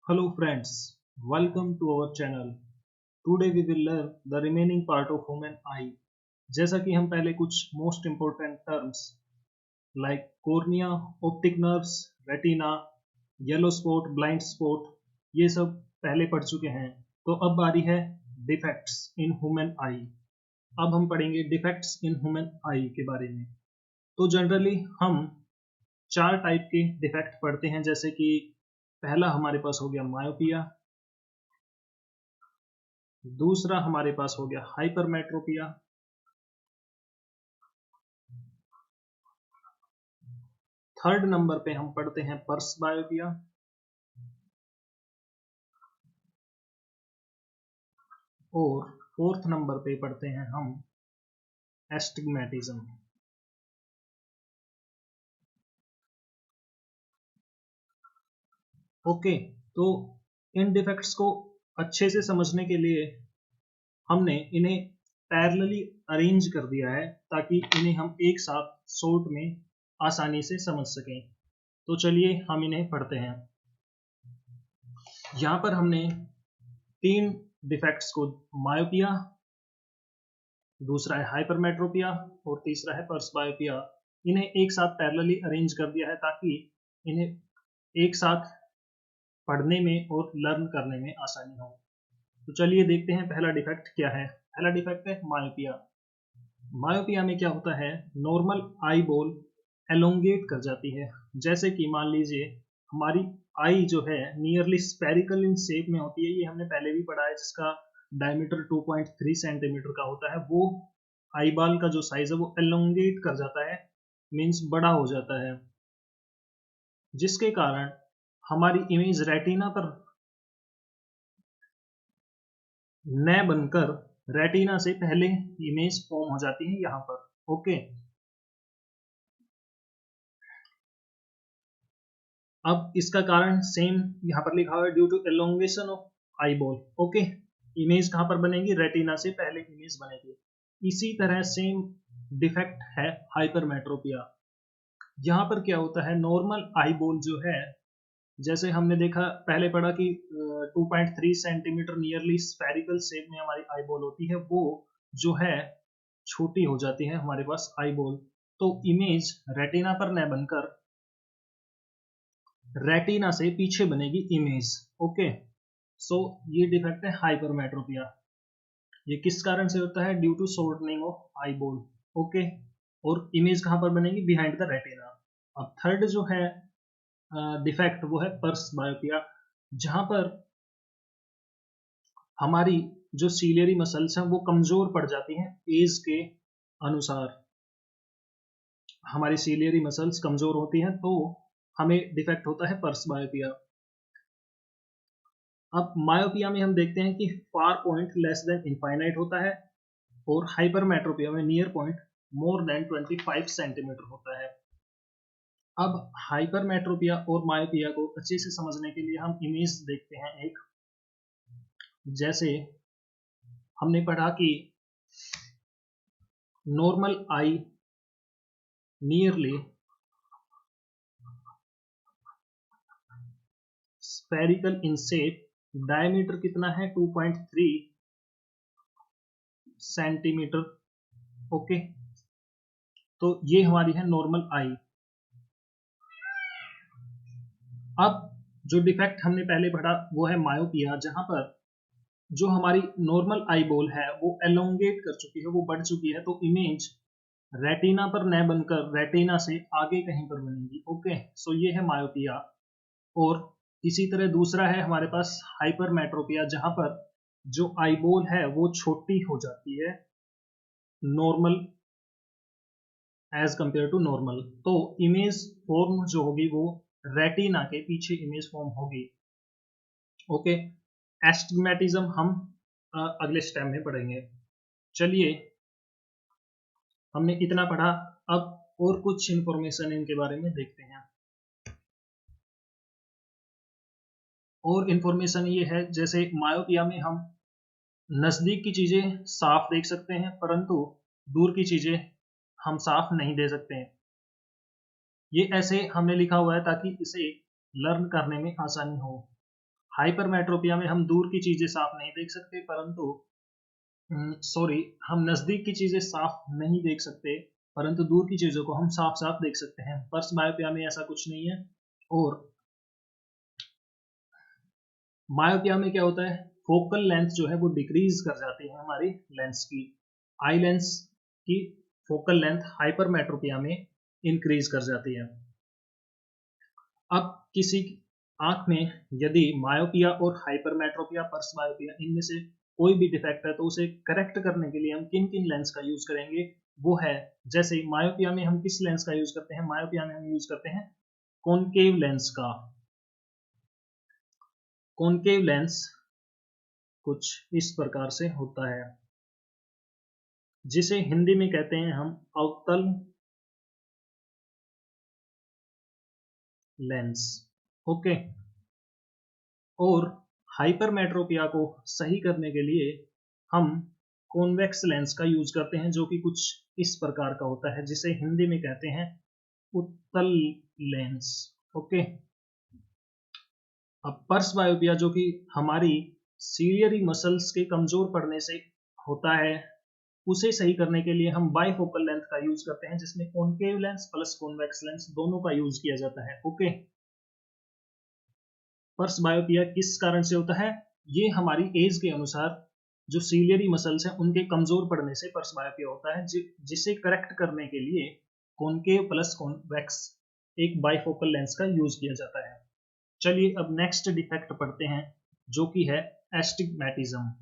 Hello friends, welcome to our channel. Today we will learn the remaining part of human eye. जैसा कि हम पहले कुछ most important terms like cornea, optic nerves, retina, yellow spot, blind spot ये सब पहले पढ़ चुके हैं। तो अब बारी है defects in human eye। अब हम पढ़ेंगे defects in human eye के बारे में। तो जनरली हम चार टाइप के डिफेक्ट पढ़ते हैं, जैसे कि पहला हमारे पास हो गया मायोपिया, दूसरा हमारे पास हो गया हाइपरमेट्रोपिया, थर्ड नंबर पे हम पढ़ते हैं पर्स बायोपिया, और फोर्थ नंबर पे पढ़ते हैं हम एस्टिग्मेटिज्म। ओके, तो इन डिफेक्ट्स को अच्छे से समझने के लिए हमने इन्हें पैरेलली अरेंज कर दिया है ताकि इन्हें हम एक साथ शॉर्ट में आसानी से समझ सकें। तो चलिए हम इन्हें पढ़ते हैं। यहाँ पर हमने तीन डिफेक्ट्स को, मायोपिया, दूसरा है हाइपरमेट्रोपिया और तीसरा है पर्स बायोपिया, इन्हें एक साथ पैरेलली अरेंज कर दिया है ताकि इन्हें एक साथ पढ़ने में और लर्न करने में आसानी हो। तो चलिए देखते हैं पहला डिफेक्ट क्या है। पहला डिफेक्ट है मायोपिया। मायोपिया में क्या होता है, नॉर्मल आई बॉल एलोंगेट कर जाती है। जैसे कि मान लीजिए हमारी आई जो है नियरली स्पेरिकल इन शेप में होती है, ये हमने पहले भी पढ़ा है, जिसका डायमीटर 2.3 सेंटीमीटर का होता है। वो आई बॉल का जो साइज है वो एलोंगेट कर जाता है, मीन्स बड़ा हो जाता है, जिसके कारण हमारी इमेज रेटिना पर न बनकर रेटिना से पहले इमेज फॉर्म हो जाती है यहाँ पर। ओके, अब इसका कारण सेम यहाँ पर लिखा हुआ है, due to elongation of eyeball. Okay, image कहाँ पर बनेगी, रेटिना से पहले इमेज बनेगी। इसी तरह सेम डिफेक्ट है हाइपरमेट्रोपिया। यहाँ पर क्या होता है, नॉर्मल आई बॉल जो है, जैसे हमने देखा पहले पढ़ा कि 2.3 सेंटीमीटर नियरली स्फेरिकल शेप में हमारी आई बॉल होती है, वो जो है छोटी हो जाती है हमारे पास आई बॉल। तो इमेज रेटिना पर न बनकर रेटिना से पीछे बनेगी इमेज। ओके, सो ये डिफेक्ट है हाइपरमेट्रोपिया। ये किस कारण से होता है, due to shortening of eyeball. Okay, और इमेज कहां पर बनेगी, बिहाइंड द रेटिना। अब थर्ड जो है डिफेक्ट वो है पर्स बायोपिया, जहां पर हमारी जो सीलियरी मसल्स हैं वो कमजोर पड़ जाती हैं एज के अनुसार। हमारी सीलियरी मसल्स कमजोर होती हैं तो हमें डिफेक्ट होता है पर्स बायोपिया। अब मायोपिया में हम देखते हैं कि far point less than infinite होता है, और हाइपरमेट्रोपिया में near point more than 25 centimetre होता है। अब हाइपरमेट्रोपिया और मायोपिया को अच्छे से समझने के लिए हम इमेज देखते हैं एक। जैसे हमने पढ़ा कि normal I nearly spherical in shape, diameter कितना है 2.3 सेंटीमीटर। ओके, तो ये हमारी है नॉर्मल आई। अब जो डिफेक्ट हमने पहले पढ़ा वो है मायोपिया, जहां पर जो हमारी नॉर्मल आई बॉल है वो एलोंगेट कर चुकी है, वो बढ़ चुकी है, तो इमेज रेटिना पर न बनकर रेटिना से आगे कहीं पर बनेगी। ओके, सो ये है मायोपिया। और इसी तरह दूसरा है हमारे पास हाइपरमेट्रोपिया, जहां पर जो आई बॉल है वो छोटी हो जाती है normal as compare to normal, तो इमेज फॉर्म जो होगी वो रेटिना के पीछे इमेज फॉर्म होगी। ओके, एस्टिग्मेटिज्म हम अगले स्टेप में पढ़ेंगे। चलिए, हमने इतना पढ़ा, अब और कुछ इंफॉर्मेशन इनके बारे में देखते हैं। और इंफॉर्मेशन ये है, जैसे मायोपिया में हम नजदीक की चीजें साफ देख सकते हैं, परंतु दूर की चीजें हम साफ नहीं दे सकते हैं। ये ऐसे हमने लिखा हुआ है ताकि इसे लर्न करने में आसानी हो। हाइपरमेट्रोपिया में हम दूर की चीजें साफ नहीं देख सकते, परंतु हम नजदीक की चीजें साफ नहीं देख सकते, परंतु दूर की चीजों को हम साफ साफ देख सकते हैं। पर्स बायोपिया में ऐसा कुछ नहीं है। और मायोपिया में क्या होता है, फोकल लेंथ जो है वो डिक्रीज कर जाती है हमारी लेंस की, आई लेंस की फोकल लेंथ हाइपरमेट्रोपिया में इंक्रीज कर जाती है। अब किसी आंख में यदि मायोपिया और हाइपरमेट्रोपिया, पर्स बायोपिया, इनमें से कोई भी डिफेक्ट है तो उसे करेक्ट करने के लिए हम किन किन लेंस का यूज करेंगे, वो है, जैसे मायोपिया में हम किस लेंस का यूज करते हैं, मायोपिया में हम यूज करते हैं कॉनकेव लेंस का। कॉनकेव लेंस कुछ इस प्रकार से होता है, जिसे हिंदी में कहते हैं हम अवतल लेंस। ओके। और हाइपरमेट्रोपिया को सही करने के लिए हम कॉन्वेक्स लेंस का यूज करते हैं, जो कि कुछ इस प्रकार का होता है, जिसे हिंदी में कहते हैं उत्तल लेंस। ओके। अब पर्स बायोपिया, जो कि हमारी सीलियरी मसल्स के कमजोर पड़ने से होता है, उसे सही करने के लिए हम बाइफोकल लेंथ का यूज करते हैं, जिसमें concave lens plus convex lens दोनों का यूज किया जाता है। ओके। पर्स बायोपिया किस कारण से होता है, ये हमारी एज के अनुसार जो सीलियरी मसल्स हैं उनके कमजोर पड़ने से पर्स बायोपिया होता है, जिसे करेक्ट करने के लिए कॉनकेव प्लस कॉन्वेक्स एक बाइफोकल लेंस का यूज किया जाता है। चलिए अब नेक्स्ट डिफेक्ट पढ़ते हैं, जो कि है एस्टिग्मेटिज्म।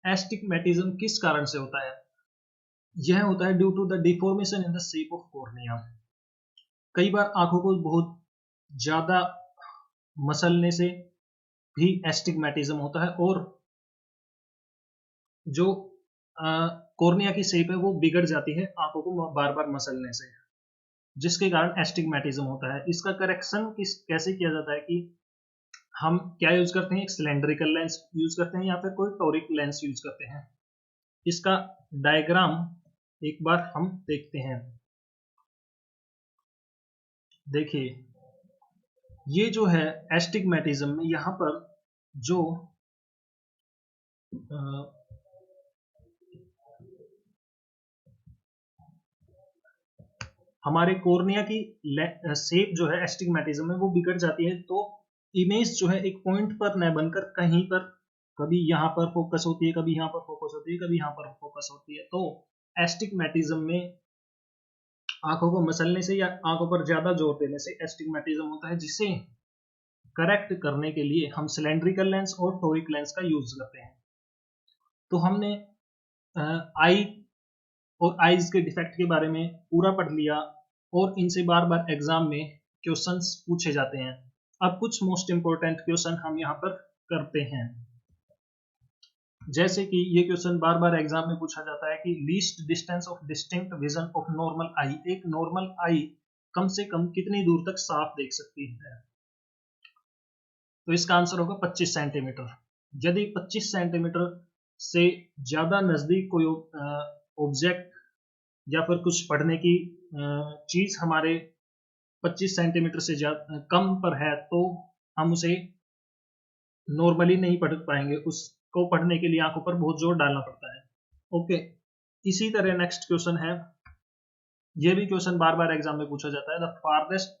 एस्टिग्मेटिज्म किस कारण से होता है, यह होता है due to the deformation in the shape of cornea. कई बार आंखों को बहुत ज्यादा मसलने से भी एस्टिग्मेटिज्म होता है, और जो कॉर्निया की शेप है वो बिगड़ जाती है आंखों को बार बार मसलने से, जिसके कारण एस्टिग्मेटिज्म होता है। इसका करेक्शन कैसे किया जाता है कि हम क्या यूज करते हैं, एक सिलेंड्रिकल लेंस यूज करते हैं या फिर कोई टोरिक लेंस यूज करते हैं। इसका डायग्राम एक बार हम देखते हैं। देखिए, ये जो है एस्टिग्मेटिज्म में यहां पर जो हमारे कॉर्निया की शेप जो है एस्टिग्मेटिज्म में वो बिगड़ जाती है, तो इमेज जो है एक पॉइंट पर न बनकर कहीं पर, कभी यहाँ पर फोकस होती है, कभी यहाँ पर फोकस होती है, कभी यहाँ पर फोकस होती है। तो एस्टिग्मेटिज्म में आंखों को मसलने से या आंखों पर ज्यादा जोर देने से एस्टिग्मेटिज्म होता है, जिसे करेक्ट करने के लिए हम सिलेंड्रिकल लेंस और टोरिक लेंस का यूज करते हैं। तो हमने आई और आईज के डिफेक्ट के बारे में पूरा पढ़ लिया, और इनसे बार बार एग्जाम में क्वेश्चंस पूछे जाते हैं। अब कुछ मोस्ट इंपोर्टेंट क्वेश्चन हम यहाँ पर करते हैं, जैसे कि ये क्वेश्चन बार बार एग्जाम में पूछा जाता है कि least distance of distinct vision of normal eye, एक नॉर्मल आई कम से कम कितनी दूर तक साफ देख सकती है। तो इसका आंसर होगा 25 सेंटीमीटर। यदि 25 सेंटीमीटर से ज्यादा नजदीक कोई ऑब्जेक्ट या फिर कुछ पढ़ने की चीज हमारे 25 सेंटीमीटर से ज्यादा कम पर है, तो हम उसे नॉर्मली नहीं पढ़ पाएंगे, उसको पढ़ने के लिए आंखों पर बहुत जोर डालना पड़ता है। ओके। इसी तरह नेक्स्ट क्वेश्चन है, ये भी क्वेश्चन बार बार एग्जाम में पूछा जाता है, the farthest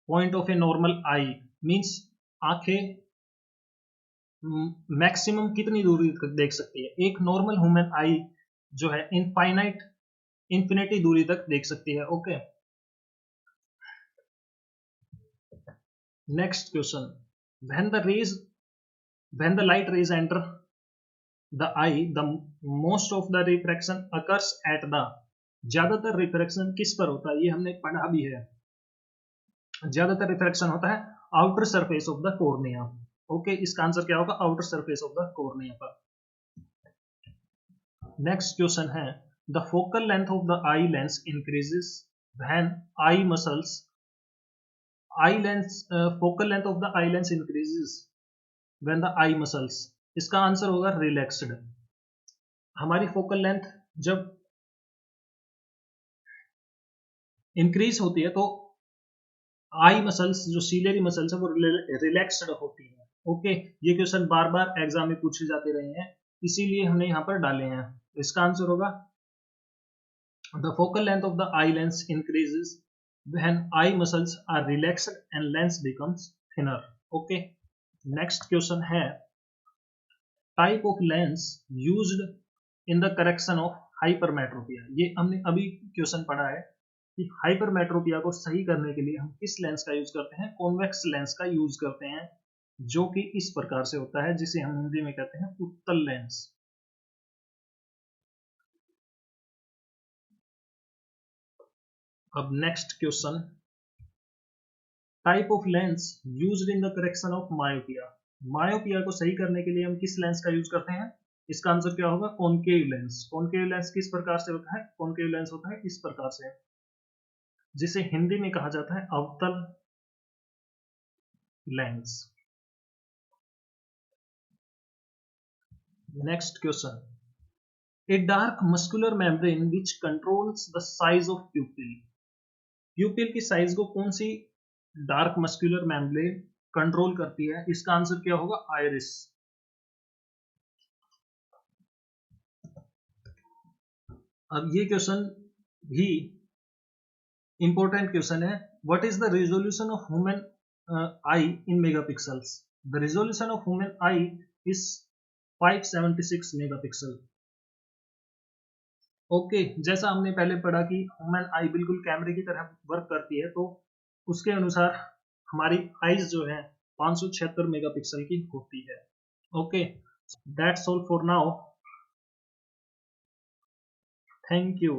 point of a normal I means आंखें मैक्सिमम कितनी दूरी तक देख सकती है। एक नॉर्मल ह्यूमन आई जो है इन्फिनिटी दूरी तक देख सकती है। Okay. Next question, when the light rays enter the eye, the most of the refraction occurs at the, ज्यादातर रिफ्रैक्शन किस पर होता है, ये हमने पढ़ा भी है। ज्यादातर रिफ्रैक्शन होता है outer surface of the cornea. Okay, इसका आंसर क्या होगा, outer surface of the cornea पर। नेक्स्ट क्वेश्चन है, the focal length of the eye lens increases when eye muscles, focal length of the eye lens increases when the eye muscles. इसका answer होगा relaxed. हमारी focal length जब increase होती है तो eye muscles, जो ciliary muscles है वो रिलैक्स्ड होती है। ओके, ये क्वेश्चन बार बार एग्जाम में पूछे जाते रहे हैं, इसीलिए हमने यहाँ पर डाले हैं। इसका आंसर होगा the focal length of the eye lens increases when eye muscles are relaxed and lens becomes thinner. Okay, next question है type of lens used in the correction of hypermetropia। ये हमने अभी क्वेश्चन पढ़ा है कि hypermetropia को सही करने के लिए हम किस लेंस का यूज करते हैं, कॉन्वेक्स लेंस का यूज करते हैं, जो कि इस प्रकार से होता है, जिसे हम हिंदी में कहते हैं उत्तल लेंस। अब next question, type of lens used in the correction of myopia. Myopia को सही करने के लिए हम किस लेंस का यूज करते हैं? इसका आंसर क्या होगा? Concave lens. कॉनकेव लेंस किस प्रकार से होता है? कॉनकेव लेंस होता है इस प्रकार से, जिसे हिंदी में कहा जाता है अवतल lens. Next question, a dark muscular membrane which controls the size of प्यूपिल। प्यूपिल की साइज को कौन सी डार्क मस्कुलर मेम्ब्रेन कंट्रोल करती है? इसका आंसर क्या होगा? आइरिस। अब ये क्वेश्चन भी इंपॉर्टेंट क्वेश्चन है। What is the resolution of human I in megapixels? The resolution of human I is 576 megapixel. Okay, जैसा हमने पहले पढ़ा कि ह्यूमन आई बिल्कुल कैमरे की तरह वर्क करती है, तो उसके अनुसार हमारी आईज जो है 576 मेगापिक्सल की होती है। Okay, that's all for now, thank you.